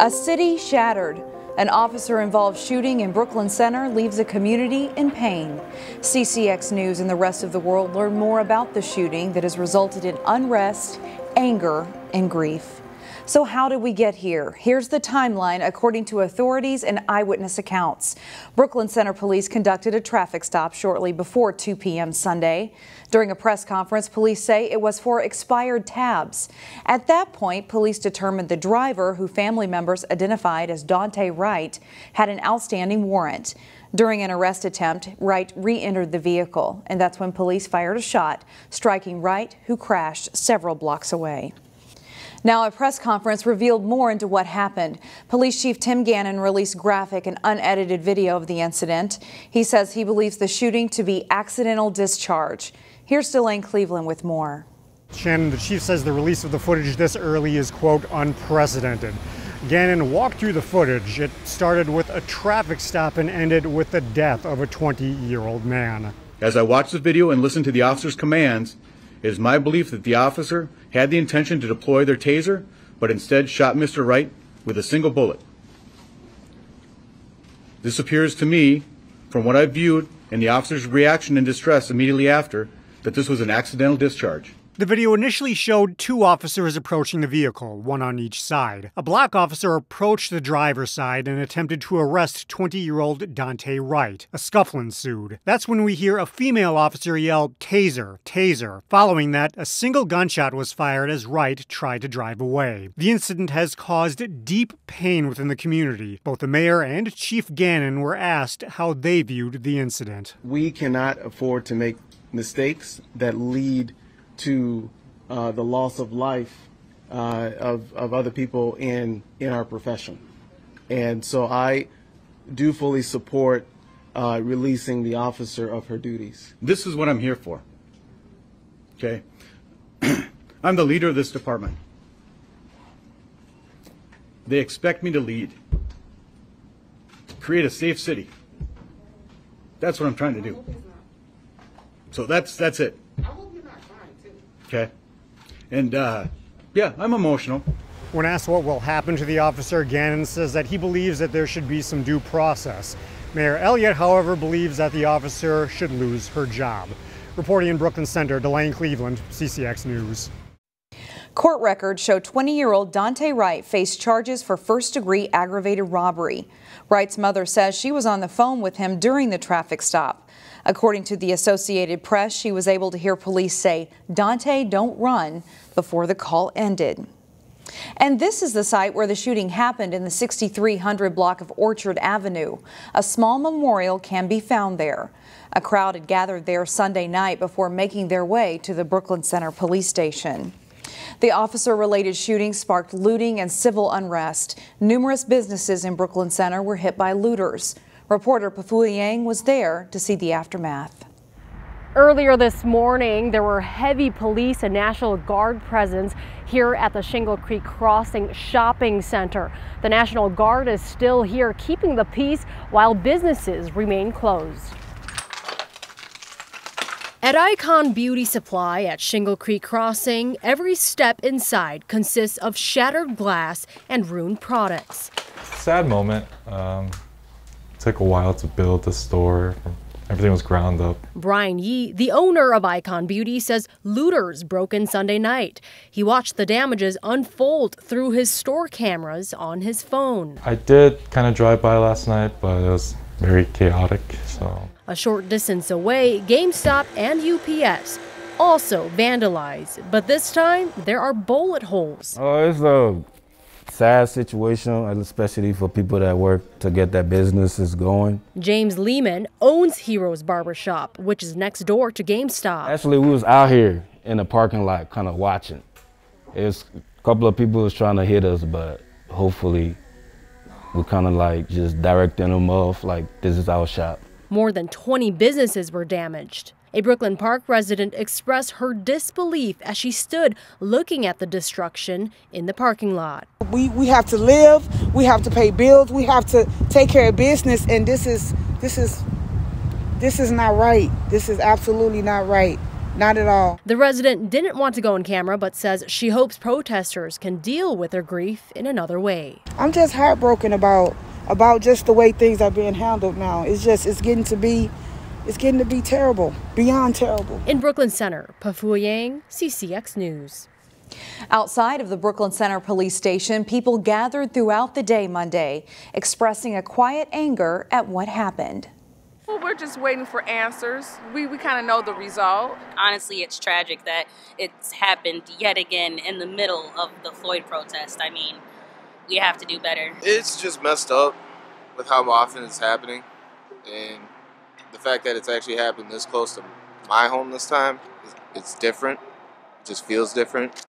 A city shattered. An officer-involved shooting in Brooklyn Center leaves a community in pain. CCX News and the rest of the world learn more about the shooting that has resulted in unrest, anger, and grief. So how did we get here? Here's the timeline according to authorities and eyewitness accounts. Brooklyn Center police conducted a traffic stop shortly before 2 p.m. Sunday. During a press conference, police say it was for expired tabs. At that point, police determined the driver, who family members identified as Daunte Wright, had an outstanding warrant. During an arrest attempt, Wright re-entered the vehicle, and that's when police fired a shot, striking Wright, who crashed several blocks away. Now, a press conference revealed more into what happened. Police Chief Tim Gannon released graphic and unedited video of the incident. He says he believes the shooting to be accidental discharge. Here's DELANE Cleveland with more. Shannon, the chief says the release of the footage this early is, quote, unprecedented. Gannon walked through the footage. It started with a traffic stop and ended with the death of a 20-year-old man. As I watched the video and listened to the officer's commands, it is my belief that the officer had the intention to deploy their taser, but instead shot Mr. Wright with a single bullet. This appears to me, from what I viewed and the officer's reaction and distress immediately after, that this was an accidental discharge. The video initially showed two officers approaching the vehicle, one on each side. A black officer approached the driver's side and attempted to arrest 20-year-old Daunte Wright. A scuffle ensued. That's when we hear a female officer yell, "Taser, taser." Following that, a single gunshot was fired as Wright tried to drive away. The incident has caused deep pain within the community. Both the mayor and Chief Gannon were asked how they viewed the incident. We cannot afford to make mistakes that lead to the loss of life of other people in our profession. And so I do fully support releasing the officer of her duties. This is what I'm here for. Okay? I'm the leader of this department. They expect me to lead, to create a safe city. That's what I'm trying to do. So that's it. Okay. And, yeah, I'm emotional. When asked what will happen to the officer, Gannon says that he believes that there should be some due process. Mayor Elliott, however, believes that the officer should lose her job. Reporting in Brooklyn Center, DELANE Cleveland, CCX News. Court records show 20-year-old Daunte Wright faced charges for first-degree aggravated robbery. Wright's mother says she was on the phone with him during the traffic stop. According to the Associated Press, she was able to hear police say, "Daunte, don't run," before the call ended. And this is the site where the shooting happened in the 6300 block of Orchard Avenue. A small memorial can be found there. A crowd had gathered there Sunday night before making their way to the Brooklyn Center police station. The officer-related shooting sparked looting and civil unrest. Numerous businesses in Brooklyn Center were hit by looters. Reporter Pafu Yang was there to see the aftermath. Earlier this morning, there were heavy police and National Guard presence here at the Shingle Creek Crossing Shopping Center. The National Guard is still here keeping the peace while businesses remain closed. At Icon Beauty Supply at Shingle Creek Crossing, every step inside consists of shattered glass and ruined products. Sad moment. Took a while to build the store. Everything was ground up. Brian Yee, the owner of Icon Beauty, says looters broke in Sunday night. He watched the damages unfold through his store cameras on his phone. I did kind of drive by last night, but it was very chaotic. So a short distance away, GameStop and UPS also vandalized, but this time there are bullet holes. Oh, it's a sad situation, especially for people that work to get their businesses going. James LEMAN owns Heroes Barbershop, which is next door to GameStop. Actually, we was out here in the parking lot kind of watching. It's a couple of people was trying to hit us, but hopefully we're kind of like just directing them off like this is our shop. More than 20 businesses were damaged. A Brooklyn Park resident expressed her disbelief as she stood looking at the destruction in the parking lot. We have to live, we have to pay bills, we have to take care of business, and this is not right. This is absolutely not right. Not at all. The resident didn't want to go on camera, but says she hopes protesters can deal with their grief in another way. I'm just heartbroken about just the way things are being handled now. It's getting to be terrible, beyond terrible. In Brooklyn Center, Pafu Yang, CCX News. Outside of the Brooklyn Center Police Station, people gathered throughout the day Monday, expressing a quiet anger at what happened. Well, we're just waiting for answers. We kind of know the result. Honestly, it's tragic that it's happened yet again in the middle of the Floyd protest. I mean, we have to do better. It's just messed up with how often it's happening, and the fact that it's actually happened this close to my home this time, it's different. It just feels different.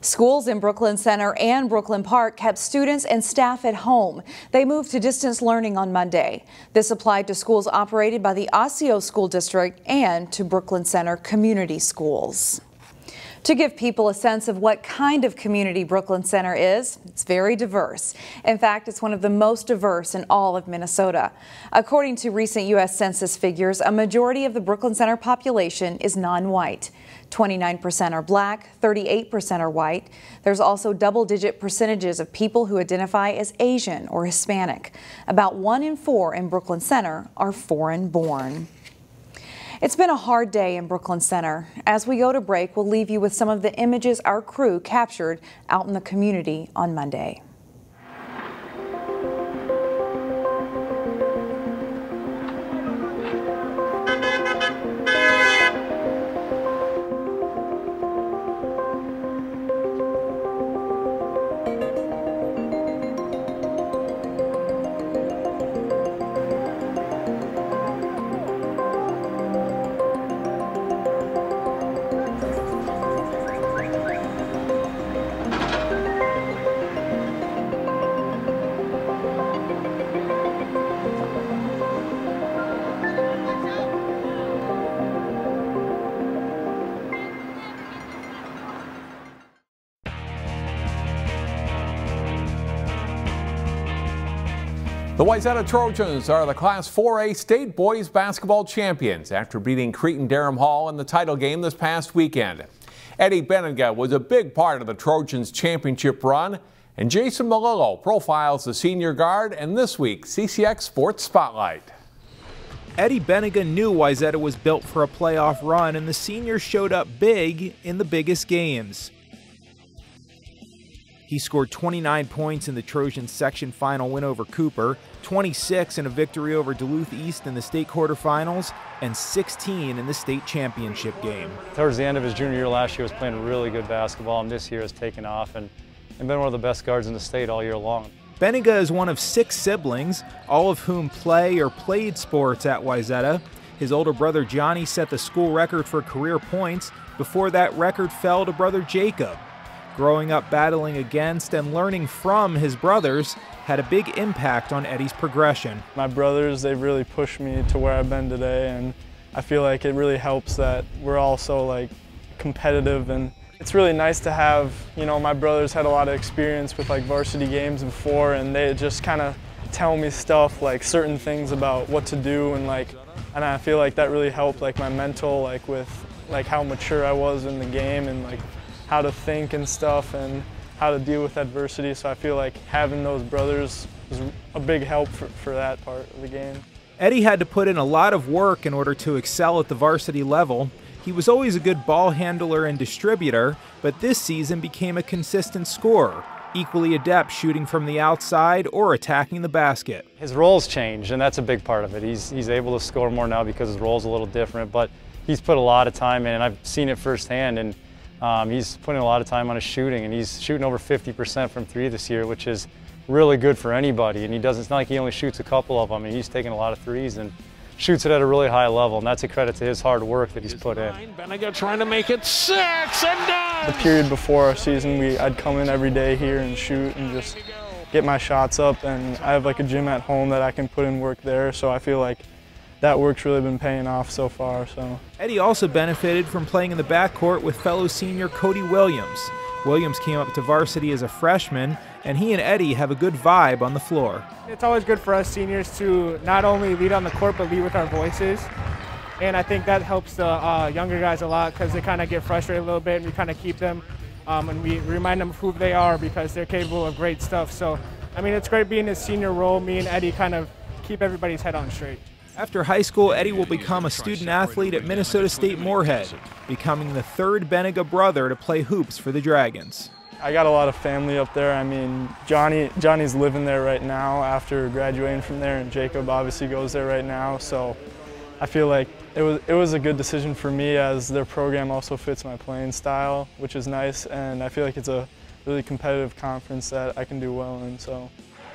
Schools in Brooklyn Center and Brooklyn Park kept students and staff at home. They moved to distance learning on Monday. This applied to schools operated by the Osseo School District and to Brooklyn Center community schools. To give people a sense of what kind of community Brooklyn Center is, it's very diverse. In fact, it's one of the most diverse in all of Minnesota. According to recent U.S. Census figures, a majority of the Brooklyn Center population is non-white. 29% are black, 38% are white. There's also double-digit percentages of people who identify as Asian or Hispanic. About 1 in 4 in Brooklyn Center are foreign-born. It's been a hard day in Brooklyn Center. As we go to break, we'll leave you with some of the images our crew captured out in the community on Monday. The Wayzata Trojans are the Class 4A state boys basketball champions after beating Cretin-Derham Hall in the title game this past weekend. Eddie Beeninga was a big part of the Trojans' championship run, and Jason Malillo profiles the senior guard in this week's CCX Sports Spotlight. Eddie Beeninga knew Wayzata was built for a playoff run, and the seniors showed up big in the biggest games. He scored 29 points in the Trojans section final win over Cooper, 26 in a victory over Duluth East in the state quarterfinals, and 16 in the state championship game. Towards the end of his junior year last year, was playing really good basketball, and this year has taken off and been one of the best guards in the state all year long. Beeninga is one of 6 siblings, all of whom play or played sports at Wayzata. His older brother Johnny set the school record for career points. Before that record fell to brother Jacob. Growing up battling against and learning from his brothers had a big impact on Eddie's progression. My brothers, they've really pushed me to where I've been today, and I feel like it really helps that we're all so competitive, and it's really nice to have, my brothers had a lot of experience with varsity games before, and they just kind of tell me stuff, certain things about what to do, and I feel like that really helped my mental, with how mature I was in the game, and how to think and stuff and how to deal with adversity. So I feel like having those brothers was a big help for that part of the game. Eddie had to put in a lot of work in order to excel at the varsity level. He was always a good ball handler and distributor, but this season became a consistent scorer, equally adept shooting from the outside or attacking the basket. His role's changed, and that's a big part of it. He's able to score more now because his role's a little different, but he's put a lot of time in, and I've seen it firsthand, and he's putting a lot of time on his shooting, and he's shooting over 50% from 3 this year, which is really good for anybody. And it's not like he only shoots a couple of them, and he's taking a lot of 3s and shoots it at a really high level, and that's a credit to his hard work that he's put in. Beeninga trying to make it 6 and done. The period before our season, I'd come in every day here and shoot and just get my shots up, and I have a gym at home that I can put in work there, so I feel like that work's really been paying off so far. So Eddie also benefited from playing in the backcourt with fellow senior Cody Williams. Williams came up to varsity as a freshman, and he and Eddie have a good vibe on the floor. It's always good for us seniors to not only lead on the court, but lead with our voices. And I think that helps the younger guys a lot because they kind of get frustrated a little bit, and we kind of keep them and we remind them of who they are because they're capable of great stuff. So, I mean, it's great being in a senior role. Me and Eddie kind of keep everybody's head on straight. After high school, Eddie will become a student athlete at Minnesota State Moorhead, becoming the third Beeninga brother to play hoops for the Dragons. I got a lot of family up there. I mean, Johnny's living there right now after graduating from there, and Jacob obviously goes there right now. So I feel like it was a good decision for me, as their program also fits my playing style, which is nice, and I feel like it's a really competitive conference that I can do well in. So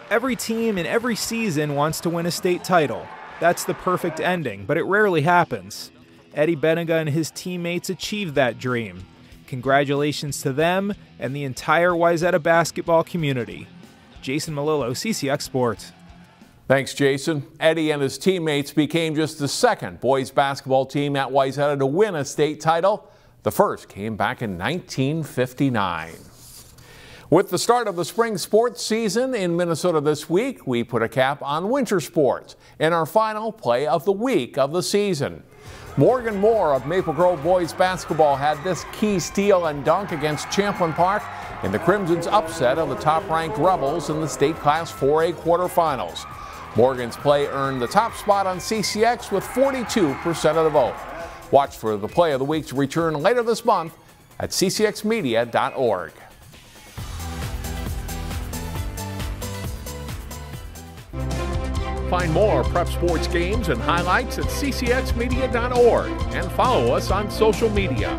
every team in every season wants to win a state title. That's the perfect ending, but it rarely happens. Eddie Beeninga and his teammates achieved that dream. Congratulations to them and the entire Wayzata basketball community. Jason Malillo, CCX Sports. Thanks, Jason. Eddie and his teammates became just the second boys basketball team at Wayzata to win a state title. The first came back in 1959. With the start of the spring sports season in Minnesota this week, we put a cap on winter sports in our final play of the week of the season. Morgan Moore of Maple Grove boys basketball had this key steal and dunk against Champlin Park in the Crimson's upset of the top-ranked Rebels in the state Class 4A quarterfinals. Morgan's play earned the top spot on CCX with 42% of the vote. Watch for the play of the week to return later this month at ccxmedia.org. Find more prep sports games and highlights at ccxmedia.org and follow us on social media.